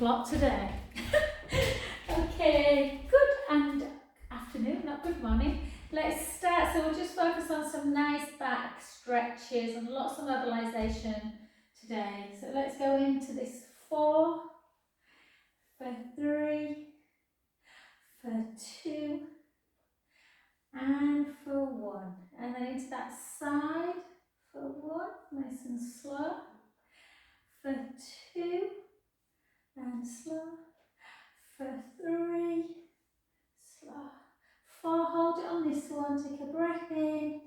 Lot today. Okay, good afternoon, not good morning. Let's start. So we'll just focus on some nice back stretches and lots of mobilization today. So let's go into this 4 for 3 for 2 and for 1, and then into that side for 1, nice and slow, for 2 and slow, for 3, slow, 4, hold it on this one, take a breath in,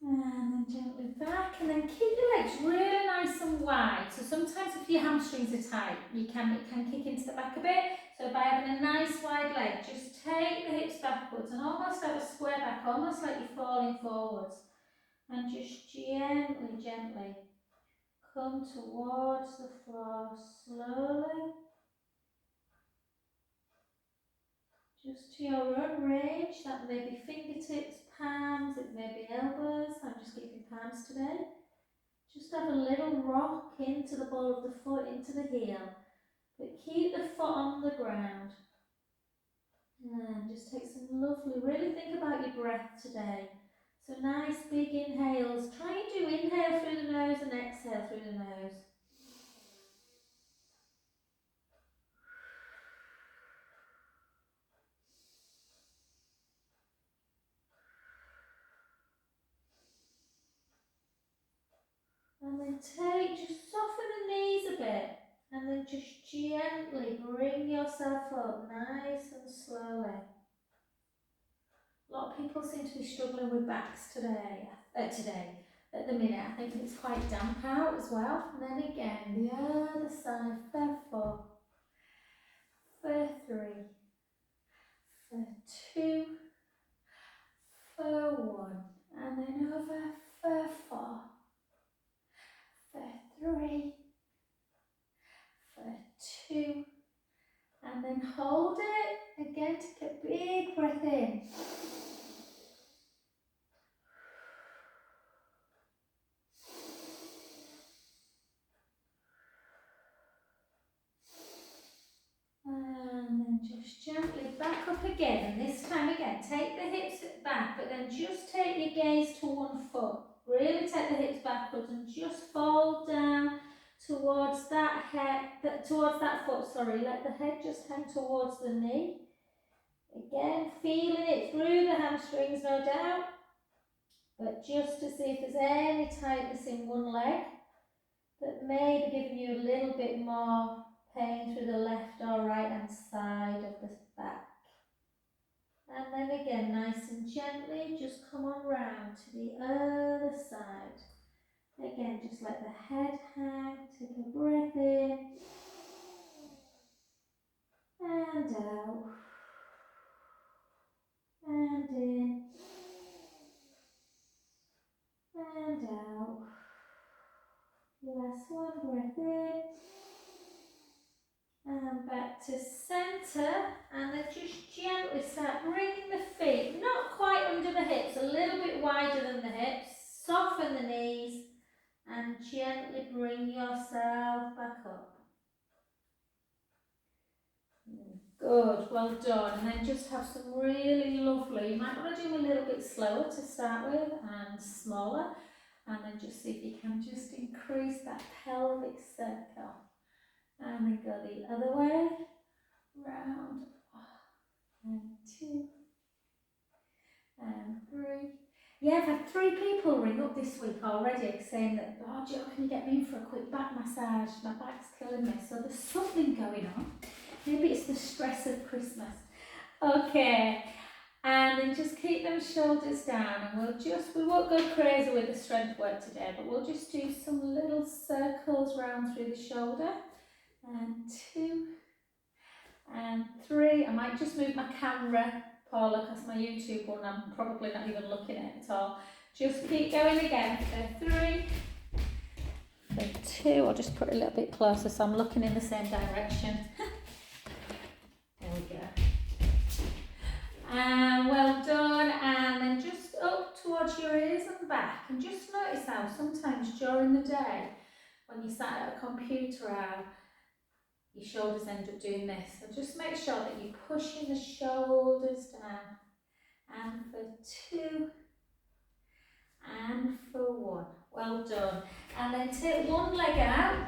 and then gently back, and then keep your legs really nice and wide. So sometimes if your hamstrings are tight, it can kick into the back a bit. So by having a nice wide leg, just take the hips backwards and almost have a square back, almost like you're falling forwards, and just gently come towards the floor slowly, just to your own range. That may be fingertips, palms, it may be elbows. I'm just giving palms today. Just have a little rock into the ball of the foot, into the heel, but keep the foot on the ground. And just take some lovely, really think about your breath today. So nice big inhales. Try and do inhale through the nose and exhale through the nose. And then just soften the knees a bit, and then just gently bring yourself up, nice and slowly. A lot of people seem to be struggling with backs today, at the minute. I think it's quite damp out as well. And then again, the other side, for 4, for 3, for 2, for 1, and then over for 4, for 3, for 2, and then hold it. Again, take a big breath in. And then just gently back up again. And this time again, take the hips back, but then just take your gaze to one foot. Really take the hips backwards and just fold down towards that foot, sorry. Let the head just hang towards the knee. Again, feeling it through the hamstrings, no doubt, but just to see if there's any tightness in one leg that may be giving you a little bit more pain through the left or right hand side of the back. And then again, nice and gently, just come on round to the other side. Again, just let the head hang, take a breath in, and out, and in, and out. Last one, breath in, and back to centre, and then just gently start bringing the feet, not quite under the hips, a little bit wider than the hips, soften the knees, and gently bring yourself back up. Good, well done. And then just have some really lovely, you might want to do a little bit slower to start with and smaller, and then just see if you can just increase that pelvic circle. And then go the other way, round, and 2, and 3. Yeah, I've had 3 people ring up this week already saying that, oh Jo, can you get me in for a quick back massage? My back's killing me. So there's something going on. Maybe it's the stress of Christmas. Okay, and then just keep them shoulders down, and we won't go crazy with the strength work today, but we'll just do some little circles round through the shoulder. And 2, and 3. I might just move my camera, Paula, because my YouTube one I'm probably not even looking at it at all. Just keep going again for 3, for 2. I'll just put it a little bit closer so I'm looking in the same direction. There we go. And well done. And then just up towards your ears and back, and just notice how sometimes during the day when you sat at a computer how your shoulders end up doing this. So just make sure that you're pushing the shoulders down. And for 2 and for 1. Well done. And then take one leg out.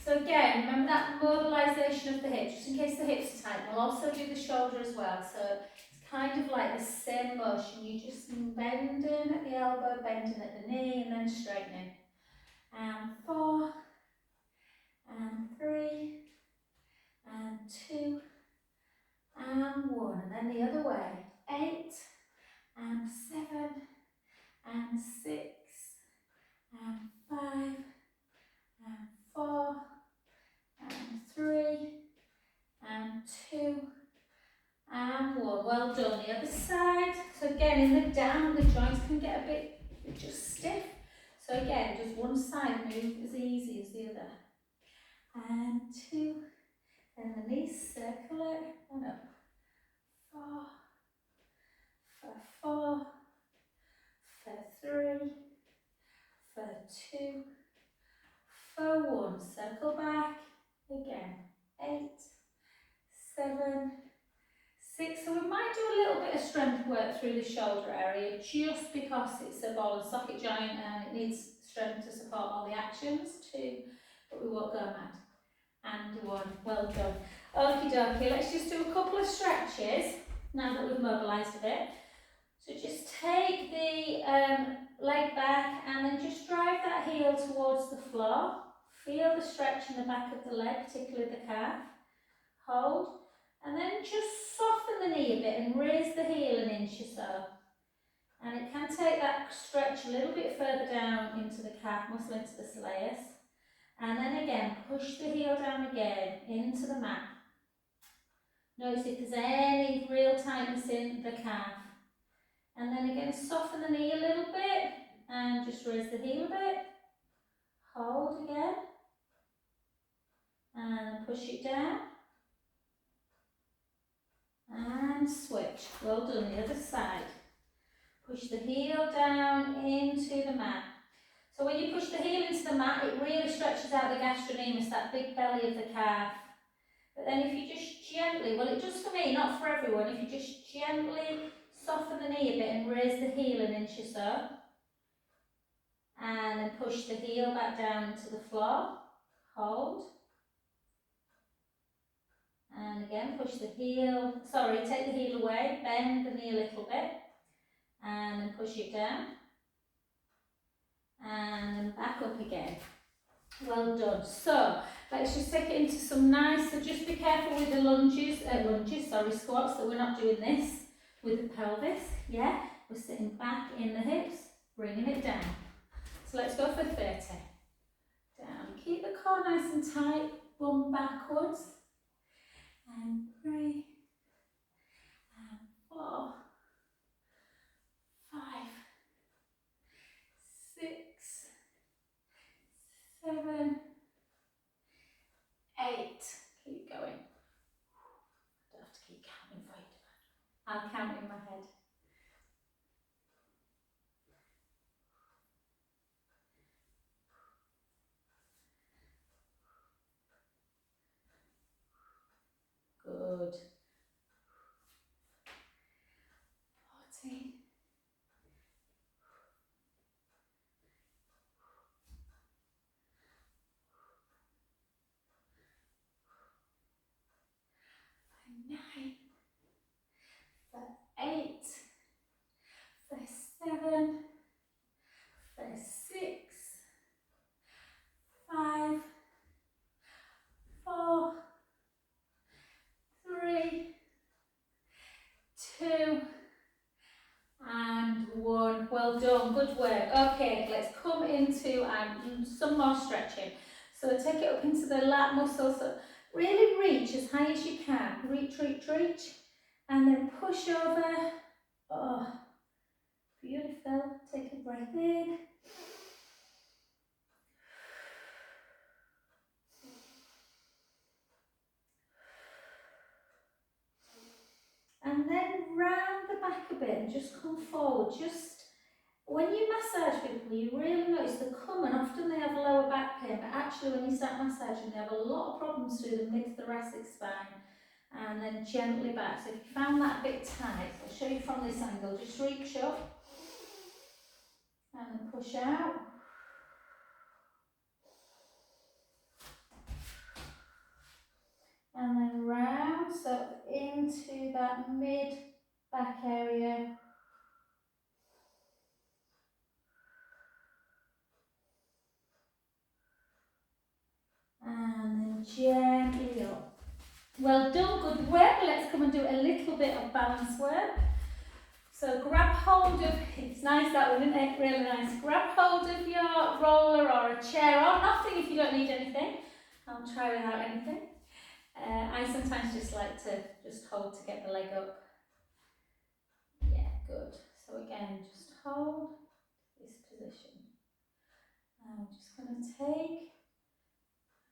So again, remember that mobilisation of the hip, just in case the hips are tight. We'll also do the shoulder as well. So it's kind of like the same motion. You're just bending at the elbow, bending at the knee, and then straightening. And 4, and 3, and 2, and 1. And then the other way. 8, and 7, and 6, and 5, and 4, and 3, and 2, and 1. Well done. The other side. So again, in the down, the joints can get a bit just stiff. So again, just one side move as easy as the other. And 2, and the knees circle it, and up. 4, for 4, for 3, for 2, for 1. Circle back again. 8, 7, 6. So we might do a little bit of strength work through the shoulder area just because it's a ball and socket joint and it needs strength to support all the actions. 2, but we won't go mad. And 1. Well done. Okie dokie, let's just do a couple of stretches now that we've mobilised a bit. So just take the leg back and then just drive that heel towards the floor. Feel the stretch in the back of the leg, particularly the calf. Hold. And then just soften the knee a bit and raise the heel an inch or so. And it can take that stretch a little bit further down into the calf muscle, into the soleus. And then again, push the heel down again into the mat. Notice if there's any real tightness in the calf. And then again, soften the knee a little bit and just raise the heel a bit. Hold again. And push it down. And switch. Well done, the other side. Push the heel down into the mat. So when you push the heel into the mat, it really stretches out the gastrocnemius, that big belly of the calf. But then if you just gently, well it does for me, not for everyone, if you just gently soften the knee a bit and raise the heel an inch or so. And then push the heel back down to the floor. Hold. And again, push the heel, take the heel away, bend the knee a little bit. And then push it down. And then back up again. Well done. So, let's just take it into some nice, so just be careful with the squats, that we're not doing this with the pelvis, yeah? We're sitting back in the hips, bringing it down. So let's go for 30. Down, keep the core nice and tight, bum backwards. And 3, and 4, 5, 6, 7, 8. Keep going. I don't have to keep counting for you. I'll count in my head. Good. 14. 9. For 8. For 7. For 6. 5. 4. 3. 2. And 1. Well done, good work. Okay, let's come into some more stretching. So take it up into the lat muscle. So really reach as high as you can. Reach, reach, reach. And then push over. Oh, beautiful. Take a breath in. And then round the back a bit and just come forward. Just When you massage people, you really notice they come and often they have lower back pain, but actually when you start massaging, they have a lot of problems through the mid-thoracic spine and then gently back. So if you found that a bit tight, I'll show you from this angle. Just reach up and then push out. And then round, so into that mid-back area. And then gently up. Well done, good work. Let's come and do a little bit of balance work. So grab hold of, it's nice that one, isn't it? Really nice. Grab hold of your roller or a chair or nothing if you don't need anything. I'll try without anything. I sometimes just like to just hold to get the leg up. Yeah, good. So again, just hold this position. Now I'm just going to take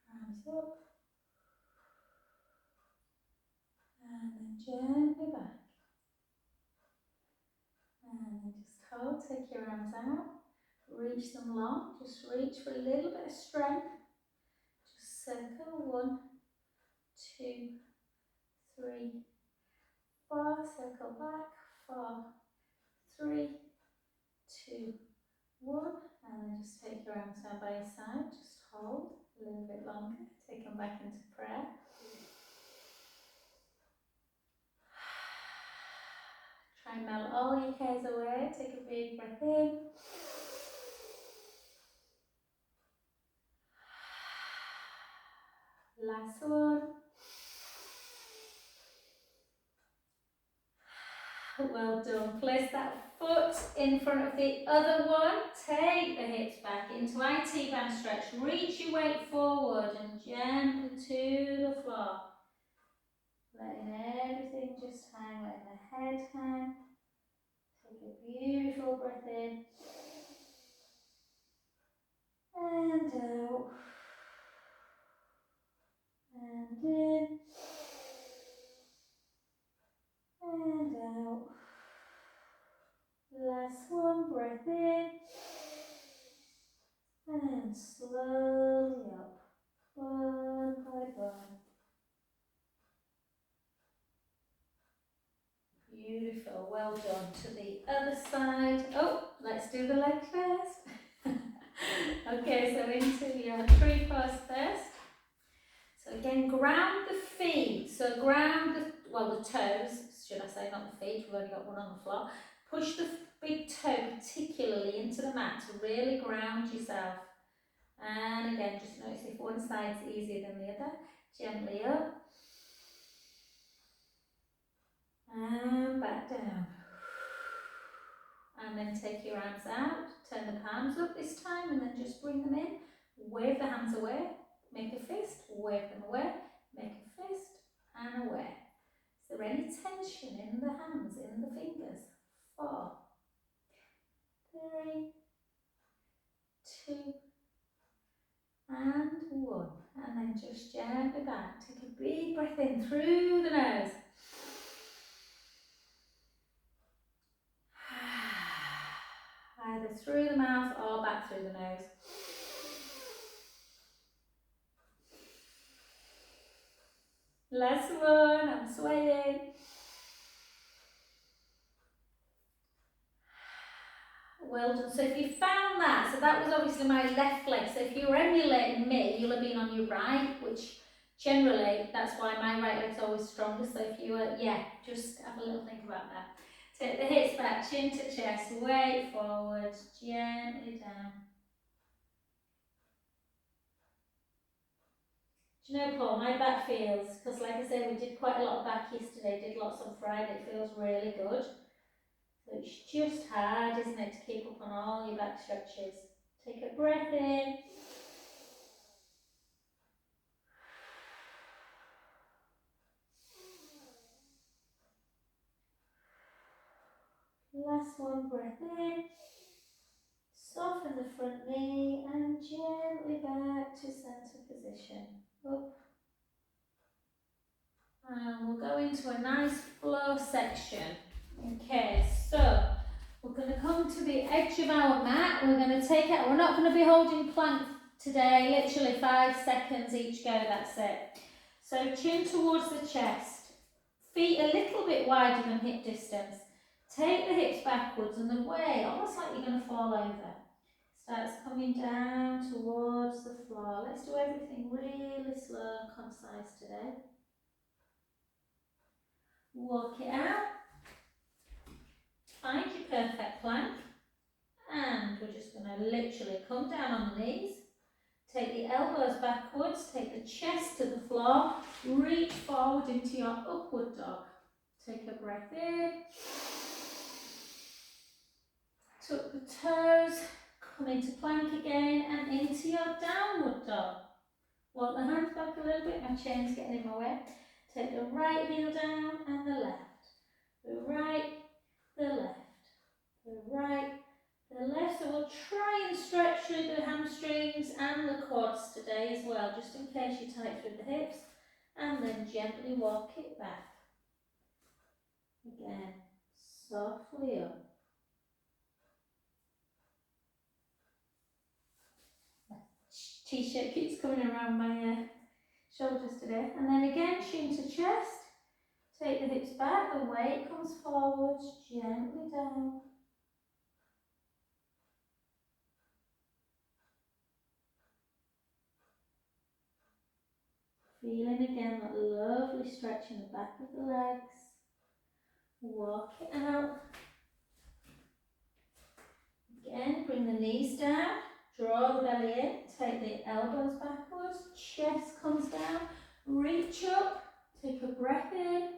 arms up and then gently back. And then just hold, take your arms out, reach them long, just reach for a little bit of strength. Just circle 1, 2, 3, 4, circle back, 4, 3, 2, 1, and then just take your arms down by your side, just hold a little bit longer, take them back into prayer. Try and melt all your cares away, take a big breath in. Last one. Well done. Place that foot in front of the other one. Take the hips back into IT band stretch. Reach your weight forward and gently to the floor. Letting everything just hang, letting the head hang. Take a beautiful breath in. And out. And in. And out. Last one, breath in. And slowly up. One by one. Beautiful, well done. To the other side. Oh, let's do the leg first. Okay, so into your tree pose first. So again, ground the feet. So ground the toes, should I say, not the feet, we've only got one on the floor. Push the big toe particularly into the mat to really ground yourself. And again, just notice if one side's easier than the other. Gently up. And back down. And then take your arms out, turn the palms up this time and then just bring them in. Wave the hands away, make a fist, wave them away, make a fist and away. Is there any tension in the hands, in the fingers? 4, 3, 2 and 1. And then just gently back. Take a big breath in through the nose. Either through the mouth or back through the nose. Last one, I'm swaying. Well done. So if you found that, so that was obviously my left leg. So if you were emulating me, you'll have been on your right, which generally, that's why my right leg's always stronger. So if you were, just have a little think about that. Take the hips back, chin to chest, weight forward, gently down. Do you know, Paul, my back feels, because like I said, we did quite a lot of back yesterday, did lots on Friday, it feels really good. So it's just hard, isn't it, to keep up on all your back stretches. Take a breath in. Last one, breath in. Soften the front knee and gently back to centre position. Up. And we'll go into a nice flow section. Okay, so We're going to come to the edge of our mat. We're going to take it. We're not going to be holding plank today. Literally 5 seconds each go. That's it. So chin towards the chest. Feet a little bit wider than hip distance. Take the hips backwards and the way, almost like you're going to fall over. Starts coming down towards the floor. Let's do everything really slow and concise today. Walk it out. Find your perfect plank. And we're just going to literally come down on the knees. Take the elbows backwards. Take the chest to the floor. Reach forward into your upward dog. Take a breath in. Tuck the toes. Come into plank again and into your downward dog. Walk the hands back a little bit, my chain's getting in my way. Take the right heel down and the left. The right, the left. The right, the left. So we'll try and stretch through the hamstrings and the quads today as well, just in case you tight through the hips. And then gently walk it back. Again, softly up. T-shirt keeps coming around my shoulders today. And then again, chin to chest. Take the hips back, the weight comes forward, gently down. Feeling again that lovely stretch in the back of the legs. Walk it out. Again, bring the knees down. Draw the belly in. Take the elbows backwards. Chest comes down. Reach up. Take a breath in.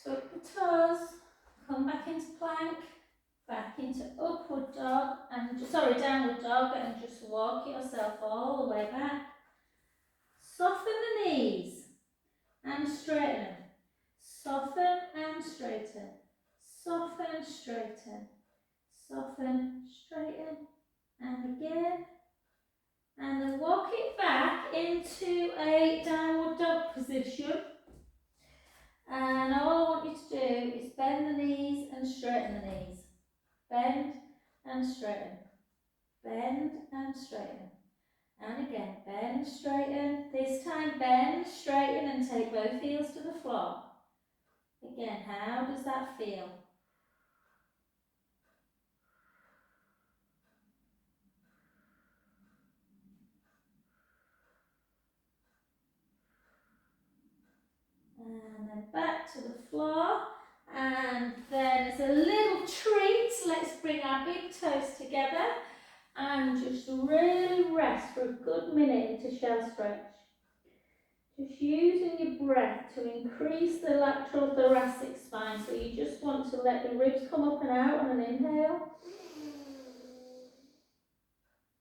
Tuck the toes. Come back into plank. Back into upward dog. Downward dog. And just walk yourself all the way back. Soften the knees. And straighten. Soften and straighten. Soften, straighten. Soften, straighten, and again. And then walk it back into a downward dog position. And all I want you to do is bend the knees and straighten the knees. Bend and straighten. Bend and straighten. And again, bend, straighten. This time bend, straighten, and take both heels to the floor. Again, how does that feel? And then back to the floor. And then as a little treat, let's bring our big toes together and just really rest for a good minute into shell stretch. Just using your breath to increase the lateral thoracic spine. So you just want to let the ribs come up and out on an inhale.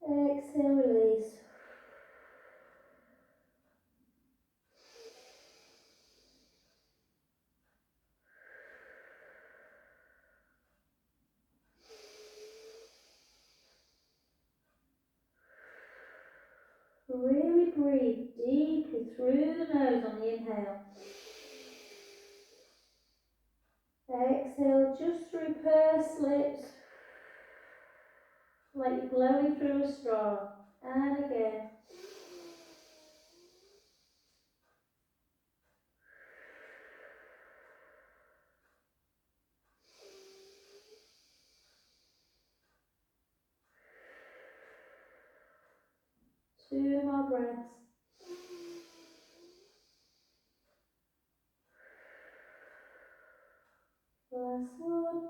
Exhale, release. Really breathe deeply through the nose on the inhale. Exhale just through pursed lips, like you're blowing through a straw. And again. Two more breaths. Last one.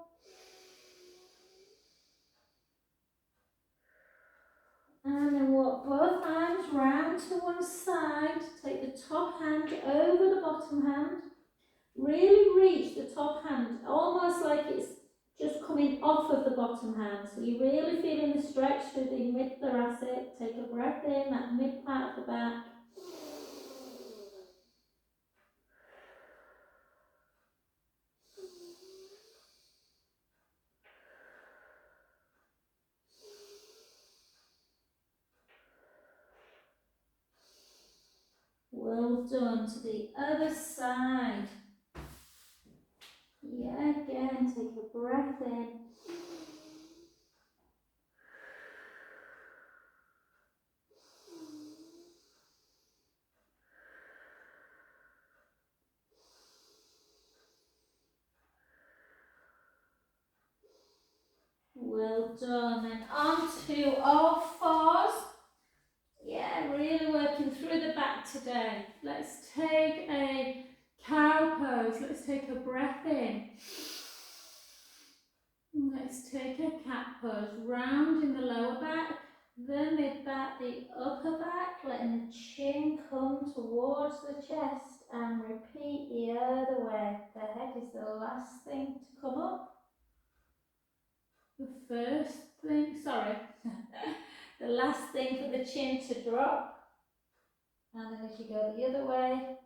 And then walk both arms round to one side. Take the top hand over the bottom hand. Really reach the top hand, almost like it's just coming off of the bottom hand. So you're really feeling the stretch through the mid-thoracic. Take a breath in, that mid part of the back. Well done. To the other side. Yeah, again, take a breath in. Well done. Then on to all fours. Yeah, really working through the back today. Let's take a cow pose. Let's take a breath in. Let's take a cat pose. Round in the lower back, the mid back, the upper back, letting the chin come towards the chest, and repeat the other way. The head is the last thing to come up. The first thing, sorry, the last thing for the chin to drop. And then as you go the other way,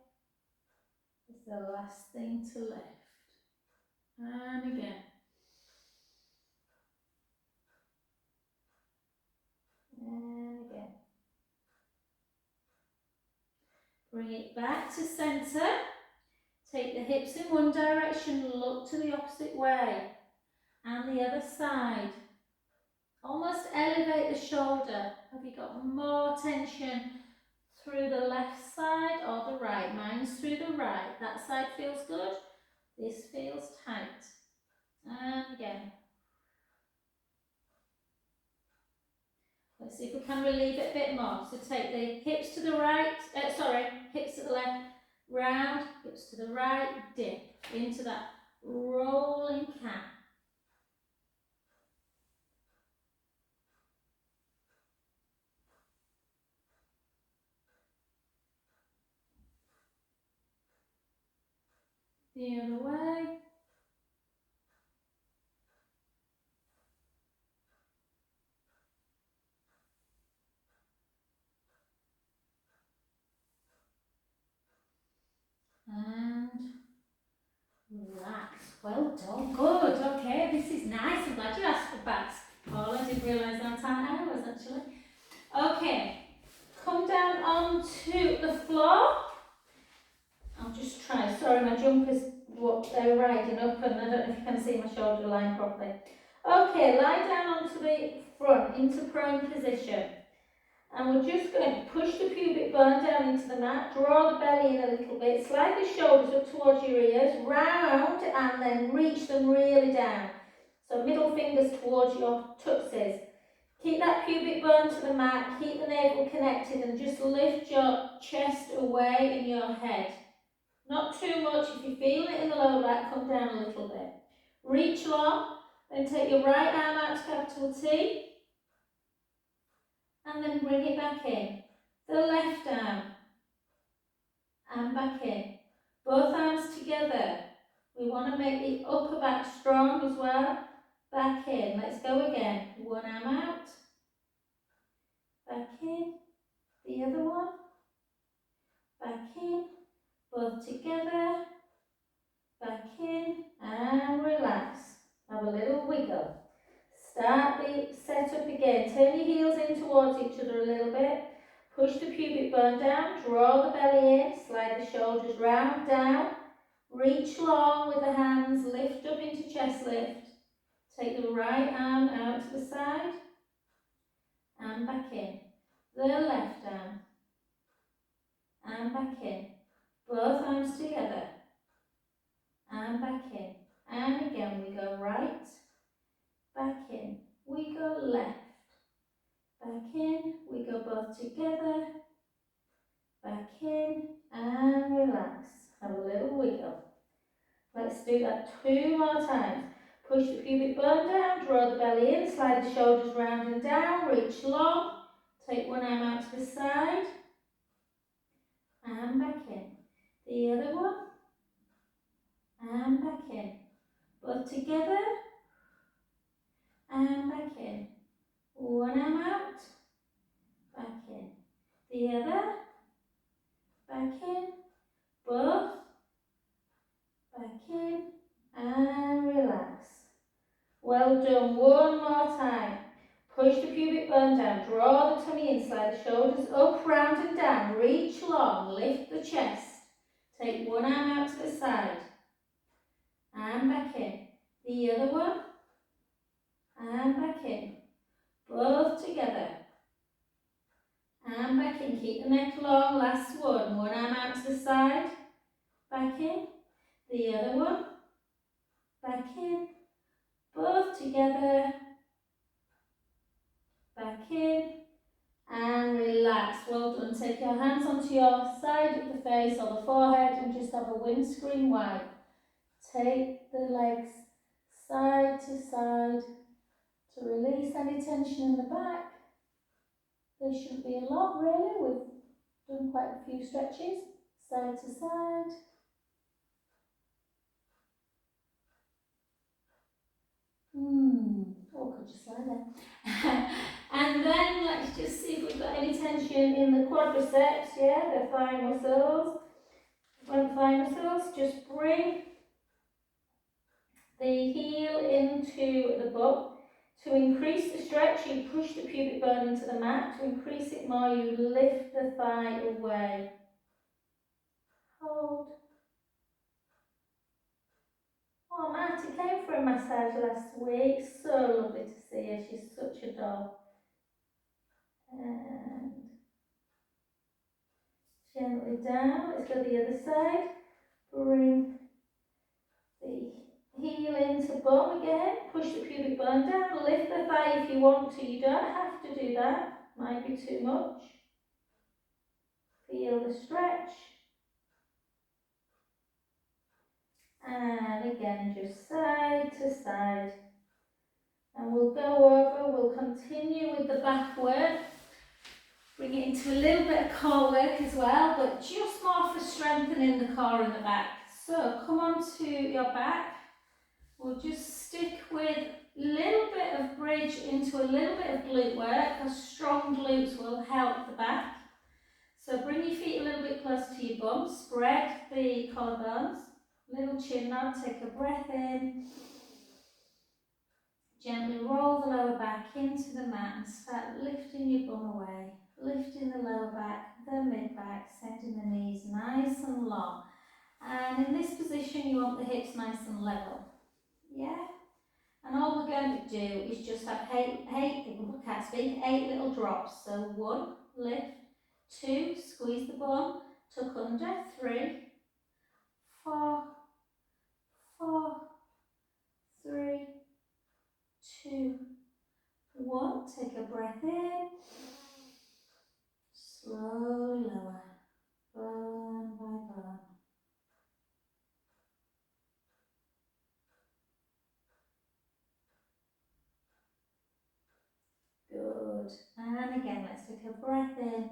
it's the last thing to lift. And again. And again. Bring it back to centre. Take the hips in one direction, look to the opposite way. And the other side. Almost elevate the shoulder. Have you got more tension through the left side or the right? Mine's through the right. That side feels good. This feels tight. And again. Let's see if we can relieve it a bit more. So take the hips to the right, hips to the left, round, hips to the right, dip into that rolling cat. The other way. And relax. Well done. Good. Okay, this is nice. I'm glad you asked for backs. Paul, I didn't realise how tight I was actually. Okay, come down onto the floor. I'll just try. Sorry, my jumpers, they're riding up, and I don't know if you can see my shoulder line properly. Okay, lie down onto the front into prone position. And we're just going to push the pubic bone down into the mat, draw the belly in a little bit, slide the shoulders up towards your ears, round, and then reach them really down. So middle fingers towards your tuxes. Keep that pubic bone to the mat, keep the navel connected, and just lift your chest away in your head. Not too much. If you're feeling it in the lower back, come down a little bit. Reach long, then take your right arm out to capital T. And then bring it back in. The left arm. And back in. Both arms together. We want to make the upper back strong as well. Back in. Let's go again. One arm out. Back in. The other one. Back in. Both together. Back in. And relax. Have a little wiggle. Start the setup again. Turn your heels in towards each other a little bit. Push the pubic bone down. Draw the belly in. Slide the shoulders round, down. Reach long with the hands. Lift up into chest lift. Take the right arm out to the side. And back in. The left arm. And back in. Both arms together. And back in. And again we go right. Back in. We go left. Back in, we go both together, back in, and relax. Have a little wiggle. Let's do that 2 more times. Push the pubic bone down, draw the belly in, slide the shoulders round and down, reach long, take one arm out to the side, and back in. The other one, and back in. Both together, and back in. One arm out, back in. The other, back in, both, back in, and relax. Well done. One more time. Push the pubic bone down, draw the tummy in, slide the shoulders up, round and down, reach long, lift the chest. Take one arm out to the side, and back in. The other one, and back in. Both together. And back in, keep the neck long, last one. One arm out to the side, back in. The other one, back in. Both together, back in. And relax, well done. Take your hands onto your side of the face or the forehead and just have a windscreen wipe. Take the legs side to side to release any tension in the back. There shouldn't be a lot really, we've done quite a few stretches, side to side. Oh, could just lie there. And then let's just see if we've got any tension in the quadriceps, yeah, the thigh muscles. Front thigh muscles, just bring the heel into the bum. To increase the stretch, you push the pubic bone into the mat. To increase it more, you lift the thigh away. Hold. Oh, Marty came for a massage last week. So lovely to see her. She's such a doll. And gently down. Let's go the other side. Bring the heel into bum again. Push the pubic bone down. Lift the thigh if you want to. You don't have to do that. Might be too much. Feel the stretch. And again, just side to side. And we'll go over, we'll continue with the back work. Bring it into a little bit of core work as well, but just more for strengthening the core and the back. So come on to your back. We'll just stick with a little bit of bridge into a little bit of glute work, because strong glutes will help the back. So bring your feet a little bit close to your bum, spread the collarbones, little chin nod, take a breath in. Gently roll the lower back into the mat and start lifting your bum away. Lifting the lower back, the mid back, sending the knees nice and long. And in this position you want the hips nice and level. Yeah? And all we're going to do is just have eight little drops. So 1, lift, 2, squeeze the bum, tuck under, 3, 4, 4, 3, 2, 1. Take a breath in. Slowly lower, bone by bone. Good. And again, let's take a breath in.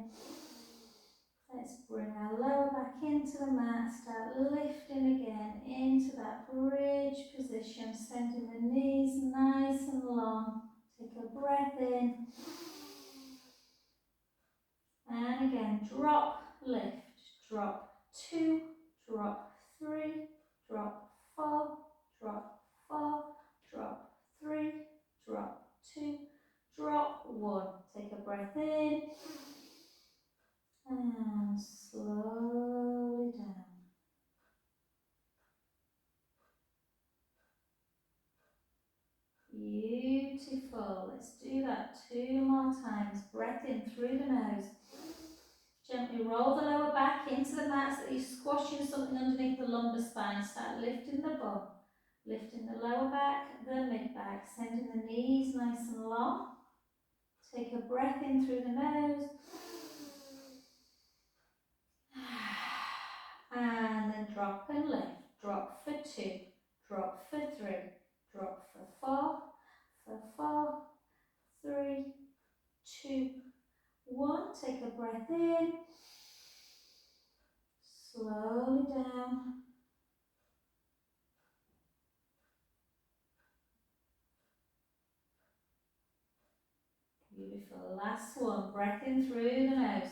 Let's bring our lower back into the mat. Start lifting again into that bridge position, sending the knees nice and long. Take a breath in. And again, drop, lift, drop 2, drop 3, drop 4, drop 4, drop 3, drop 2, drop 1. Take a breath in and slowly down. Beautiful. Let's do that 2 more times. Breath in through the nose. Gently roll the lower back into the mat so that you're squashing something underneath the lumbar spine. Start lifting the bum. Lifting the lower back, the mid back. Sending the knees nice and long. Take a breath in through the nose. And then drop and lift. Drop for 2. Drop for 3. Drop for 4. For 4. 3. 2. 1. Take a breath in. Slowly down. Beautiful. Last one. Breath in through the nose.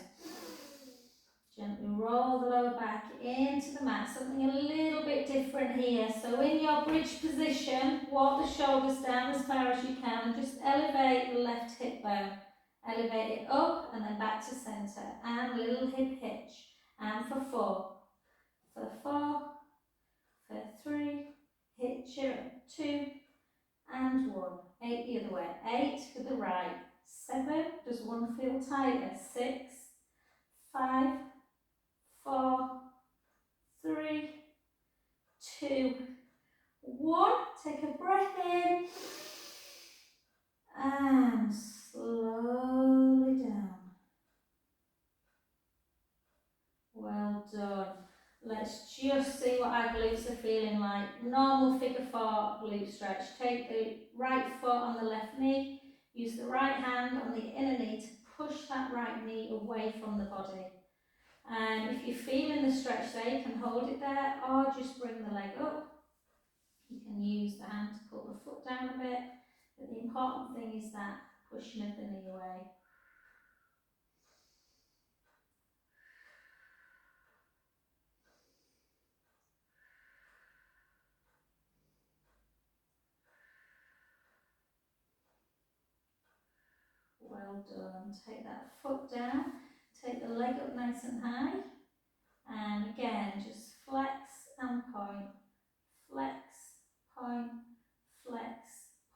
Gently roll the lower back into the mat. Something a little bit different here. So in your bridge position, walk the shoulders down as far as you can and just elevate the left hip bone. Elevate it up and then back to centre. And a little hip hitch. And for 4. For 4. For 3. hitch it up, 2 and 1, 8 the other way, 8 to the right, 7, does one feel tighter, 6, 5, 4, 3, 2, 1, take a breath in, and slowly down. Well done. Let's just see what our glutes are feeling like. Normal figure 4 glute stretch. Take the right foot on the left knee. Use the right hand on the inner knee to push that right knee away from the body. And if you're feeling the stretch there, you can hold it there or just bring the leg up. You can use the hand to pull the foot down a bit. But the important thing is that pushing of the knee away. Well done. Take that foot down, take the leg up nice and high, and again just flex and point, flex, point, flex,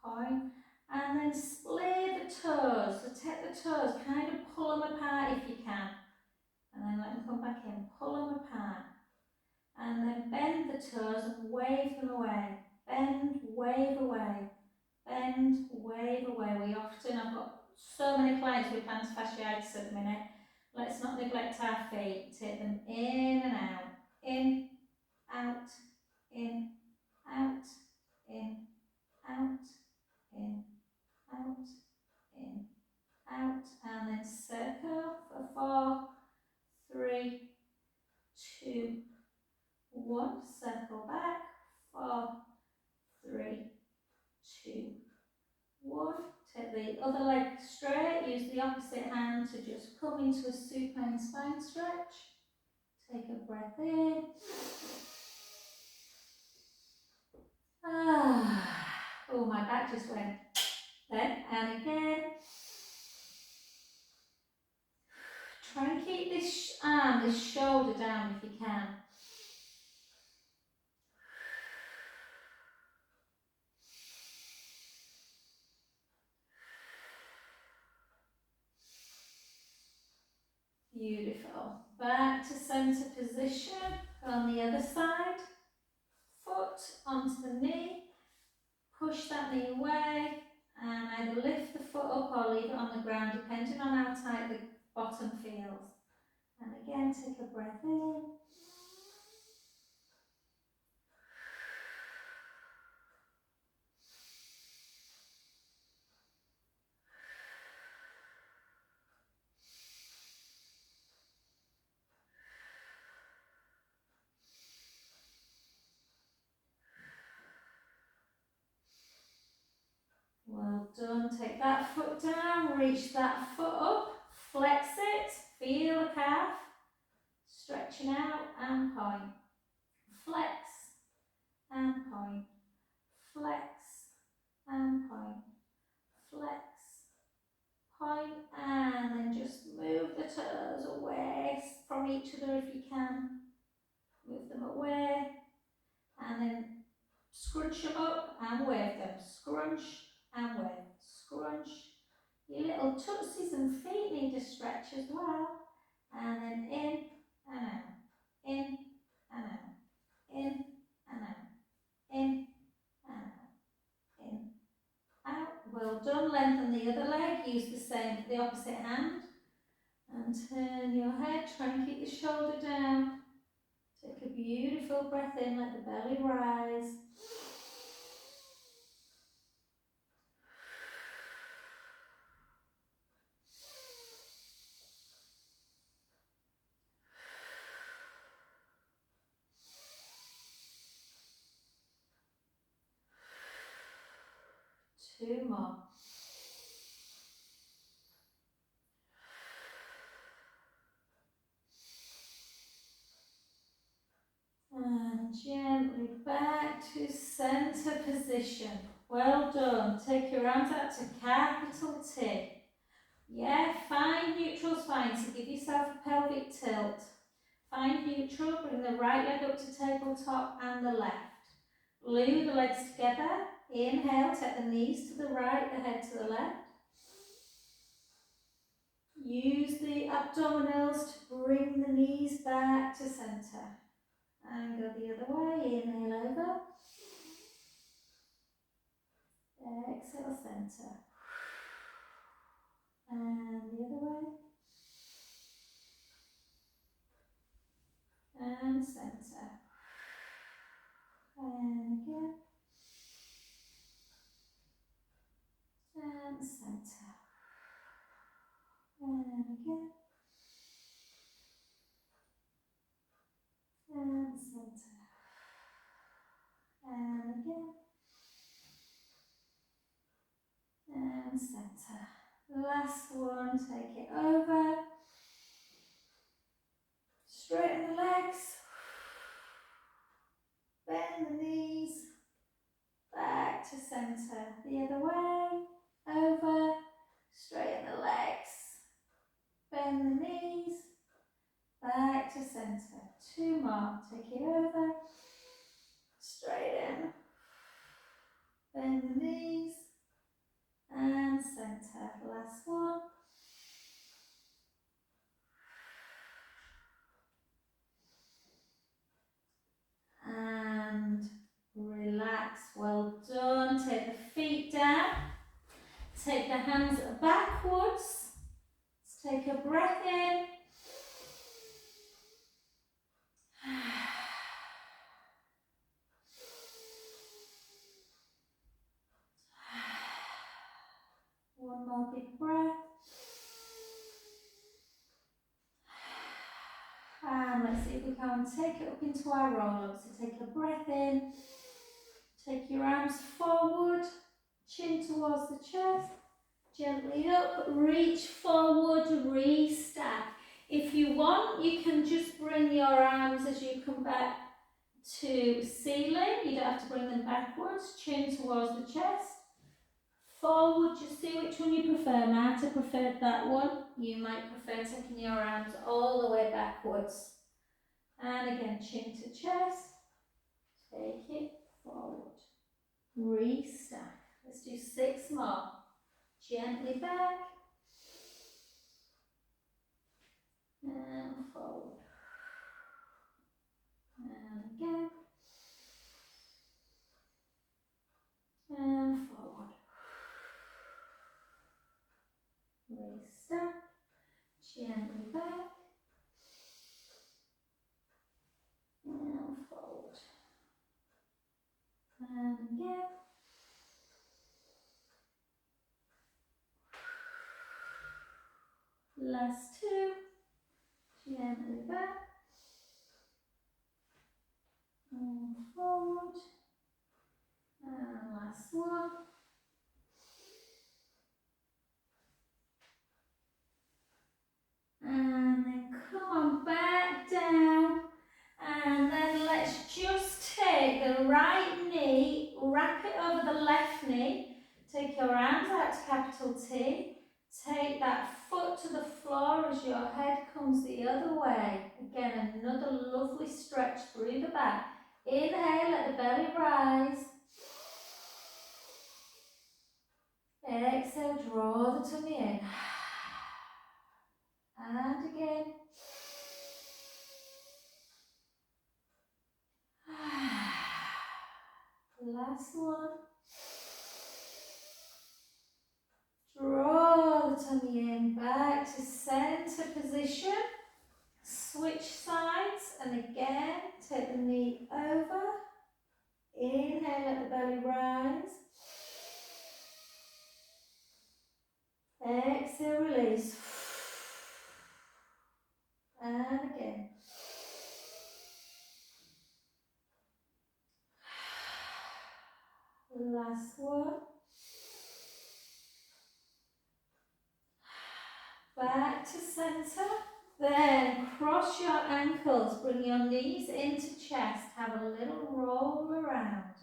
point, and then splay the toes. So take the toes, kind of pull them apart if you can, and then let them come back in, pull them apart, and then bend the toes and wave them away, bend, wave away, bend, wave away. I've got so many clients with plantar fasciitis at the minute. Let's not neglect our feet. Take them in and out, in, out, in, out, in, out, in, out, in, out, and then circle for 4, 3, 2, 1. Circle back, 4, 3, 2, 1. Take the other leg straight, use the opposite hand to just come into a supine spine stretch. Take a breath in. Oh, my back just went. Then, and again. Try and keep this arm, this shoulder down if you can. Beautiful. Back to centre position on the other side. Foot onto the knee. Push that knee away and either lift the foot up or leave it on the ground depending on how tight the bottom feels. And again, take a breath in. Well done. Take that foot down, reach that foot up, flex it, feel the calf, stretching out and point. Flex and point. Flex and point. Flex, point, and then just move the toes away from each other if you can. Move them away, and then scrunch them up and wave them. Scrunch and wave. Scrunch. Your little tootsies and feet need a stretch as well. And then in and out. In and out. In and out. In and out. In, out. Well done. Lengthen the other leg. Use the same, the opposite hand. And turn your head. Try and keep the shoulder down. Take a beautiful breath in, let the belly rise. Two more. And gently back to centre position. Well done. Take your arms out to capital T. Yeah, find neutral spine, so give yourself a pelvic tilt. Find neutral, bring the right leg up to tabletop and the left. Glue the legs together. Inhale, take the knees to the right, the head to the left. Use the abdominals to bring the knees back to centre. And go the other way. Inhale over. Exhale, centre. And the other way. And centre. And again. And centre. And again. And centre. And again. And centre. Last one, take it over. Straighten the legs. Bend the knees. Back to centre. The other way. Over. Straighten the legs. Bend the knees. Back to centre. Two more. Take it over. Straighten. Bend the knees. And centre. Last one. And relax. Well done. Take the feet down. Take the hands backwards. Let's take a breath in. One more big breath. And let's see if we can take it up into our roll-up. So take a breath in. Take your arms forward. Chin towards the chest. Gently up. Reach forward. Restack. If you want, you can just bring your arms as you come back to ceiling. You don't have to bring them backwards. Chin towards the chest. Forward, just see which one you prefer. Marta preferred that one. You might prefer taking your arms all the way backwards. And again, chin to chest. Take it forward. Restack. Let's do 6 more. Gently back. And forward. And again. And forward. Restack. Gently back. And forward. And again. Last 2. Gently back. And forward. And last one. And then come on back down. And then let's just take the right knee, wrap it over the left knee. Take your arms out to capital T. Take that foot to the floor as your head comes the other way. Again, another lovely stretch through the back. Inhale, let the belly rise. Exhale, draw the tummy in. And again. Last one. Draw the tummy in, back to centre position. Switch sides, and again, take the knee over. Inhale, let the belly rise. Exhale, release. And again. Last one. Back to centre. Then cross your ankles. Bring your knees into chest. Have a little roll around.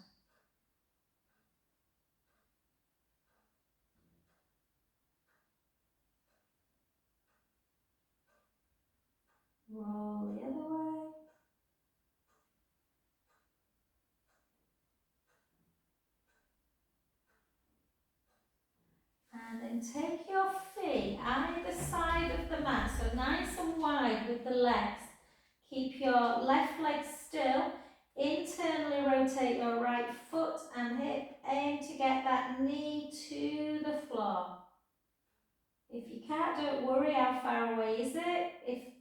Roll the other way. And then take your feet either side of the mat, so nice and wide with the legs. Keep your left leg still. Internally rotate your right foot and hip. Aim to get that knee to the floor. If you can't, don't worry how far away is it. If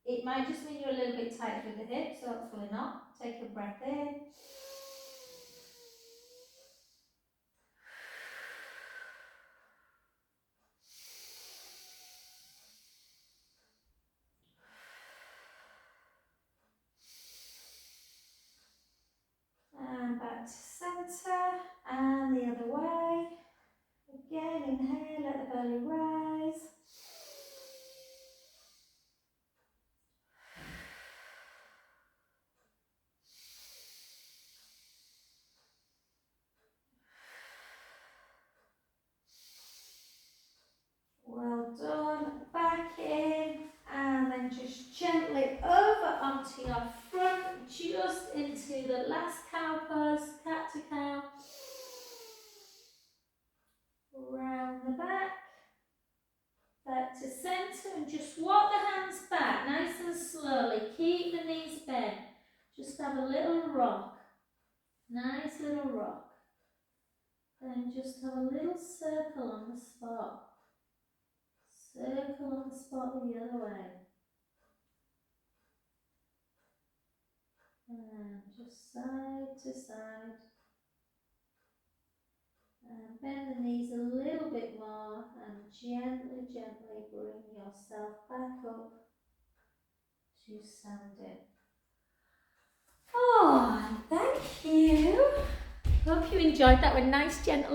it might just mean you're a little bit tight with the hips, hopefully not. Take a breath in. And back to centre, and the other way. Again, inhale, let the belly rise. Well done. Back in, and then just gently over onto your front, just into the last cow pose, cat to cow. Round the back. Back to centre, and just walk the hands back nice and slowly. Keep the knees bent. Just have a little rock. Nice little rock. Then just have a little circle on the spot. Circle on the spot the other way. And just side to side. And bend the knees a little bit more and gently, gently bring yourself back up to standing. Oh, thank you. Hope you enjoyed that with nice gentle